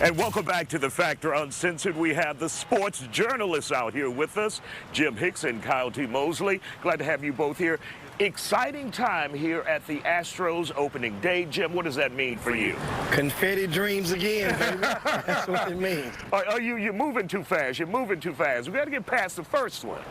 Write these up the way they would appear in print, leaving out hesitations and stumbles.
And welcome back to the Factor Uncensored. We have the sports journalists out here with us, Jim Hicks and Kyle T. Mosley. Glad to have you both here. Exciting time here at the Astros opening day. Jim, what does that mean for you? Confetti dreams again, baby. That's what it means. You're moving too fast. You're moving too fast. We got to get past the first one.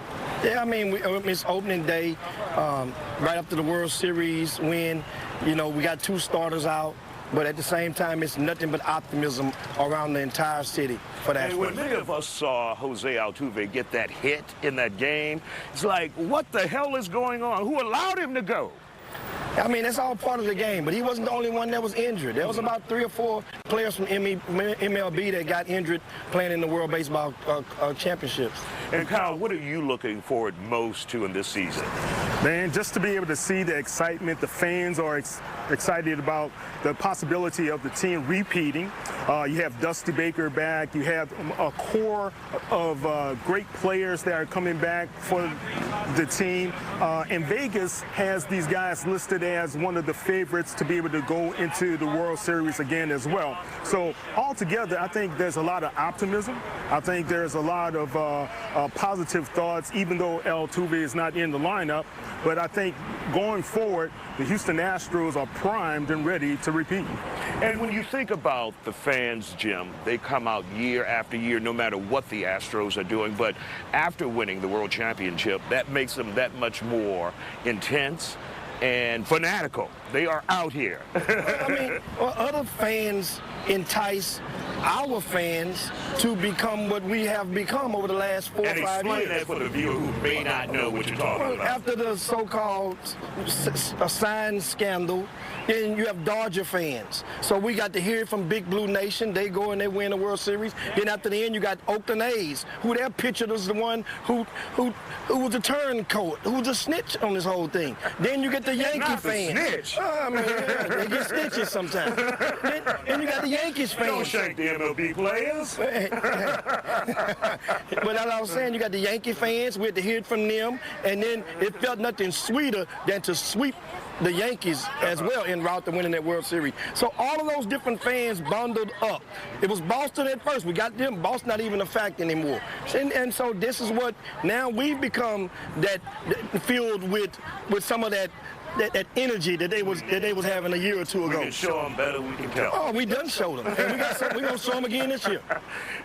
Yeah, I mean, it's opening day, right after the World Series win. You know, we got two starters out. But at the same time, it's nothing but optimism around the entire city for that. And when many of us saw Jose Altuve get that hit in that game, it's like, what the hell is going on? Who allowed him to go? I mean, that's all part of the game, but he wasn't the only one that was injured. There was about 3 or 4 players from MLB that got injured playing in the World Baseball Championships. And Kyle, what are you looking forward most to in this season? Man, just to be able to see the excitement, the fans are excited about the possibility of the team repeating. You have Dusty Baker back. You have a core of great players that are coming back for the team. And Vegas has these guys listed as one of the favorites to be able to go into the World Series again as well. So altogether, I think there's a lot of optimism. I think there's a lot of positive thoughts, even though Altuve is not in the lineup. But I think going forward, the Houston Astros are primed and ready to repeat. And when you think about the fans, Jim, they come out year after year, no matter what the Astros are doing. But after winning the World Championship, that makes them that much more intense and fanatical. They are out here. I mean, other fans entice our fans to become what we have become over the last 4 or 5 years. And explain that for the viewer who may not know what you're talking about. After the so-called sign scandal, then you have Dodger fans. So we got to hear it from Big Blue Nation. They go and they win the World Series. Then after the end, you got Oakland A's, who their pitcher was the one who was a turncoat, who was a snitch on this whole thing. Then you get the Yankee fans. Snitch. I mean, yeah, they get stitches sometimes. Then you got the Yankees fans. Don't shake the MLB players. But as I was saying, you got the Yankee fans. We had to hear it from them. And then it felt nothing sweeter than to sweep the Yankees as well en route to winning that World Series. So all of those different fans bundled up. It was Boston at first. We got them. Boston not even a fact anymore. And so this is what now we've become that filled with some of that energy that they was having a year or two ago. We can show them better, we can tell. Oh, we done showed them. And we're going to show them again this year.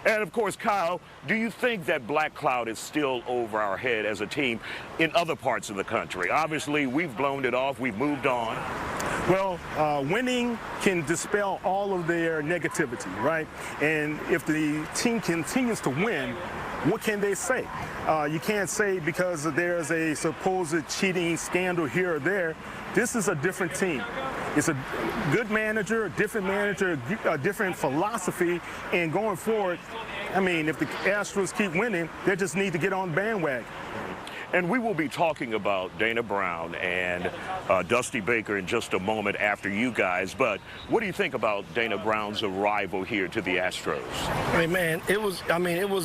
And, of course, Kyle, do you think that black cloud is still over our head as a team in other parts of the country? Obviously, we've blown it off. We've moved on. Well, winning can dispel all of their negativity, right? And if the team continues to win, what can they say? You can't say because there's a supposed cheating scandal here or there. This is a different team. It's a good manager, a different philosophy, and going forward, I mean, if the Astros keep winning, they just need to get on the bandwagon. And we will be talking about Dana Brown and Dusty Baker in just a moment after you guys. But what do you think about Dana Brown's arrival here to the Astros? I mean, man, it was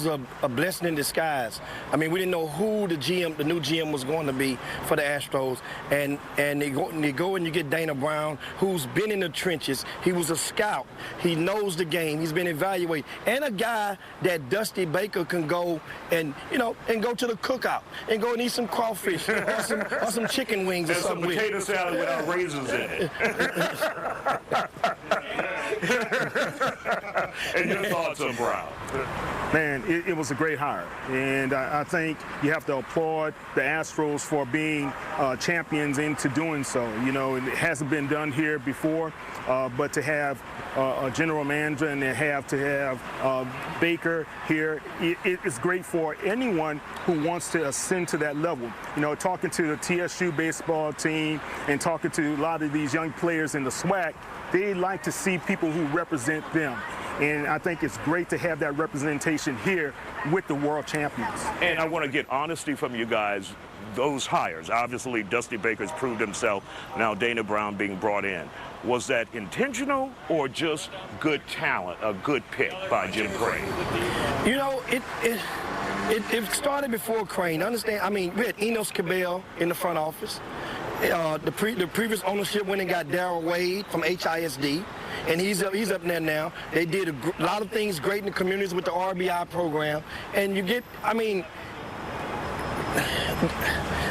a blessing in disguise. I mean, we didn't know who the new GM was going to be for the Astros. And they go and you get Dana Brown, who's been in the trenches. He was a scout. He knows the game. He's been evaluated. And a guy that Dusty Baker can go and go to the cookout and go and eat some crawfish or some chicken wings or something. Some potato salad without raisins in it. And your thoughts on Brown? Man, it was a great hire. And I think you have to applaud the Astros for being champions into doing so. You know, it hasn't been done here before, but to have a general manager and to have Baker here, it is great for anyone who wants to ascend to that level. You know, talking to the TSU baseball team and talking to a lot of these young players in the SWAC, they like to see people who represent them. And I think it's great to have that representation here with the world champions. And I want to get honesty from you guys. Those hires, obviously Dusty Baker's proved himself, now Dana Brown being brought in. Was that intentional or just good talent, a good pick by Jim KRIV? You know, it started before Crane. Understand? I mean, we had Enos Cabell in the front office. The previous ownership went and got Darryl Wade from HISD. and he's up there now. They did a lot of things great in the communities with the RBI program, and you get, I mean,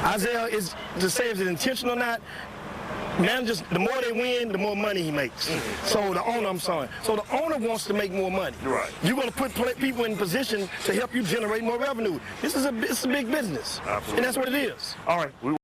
Isaiah is, to say if it's intentional or not, managers, the more they win, the more money he makes. So the owner, so the owner wants to make more money. Right. You're going to put people in position to help you generate more revenue. This is a big business. Absolutely. And that's what it is. All right.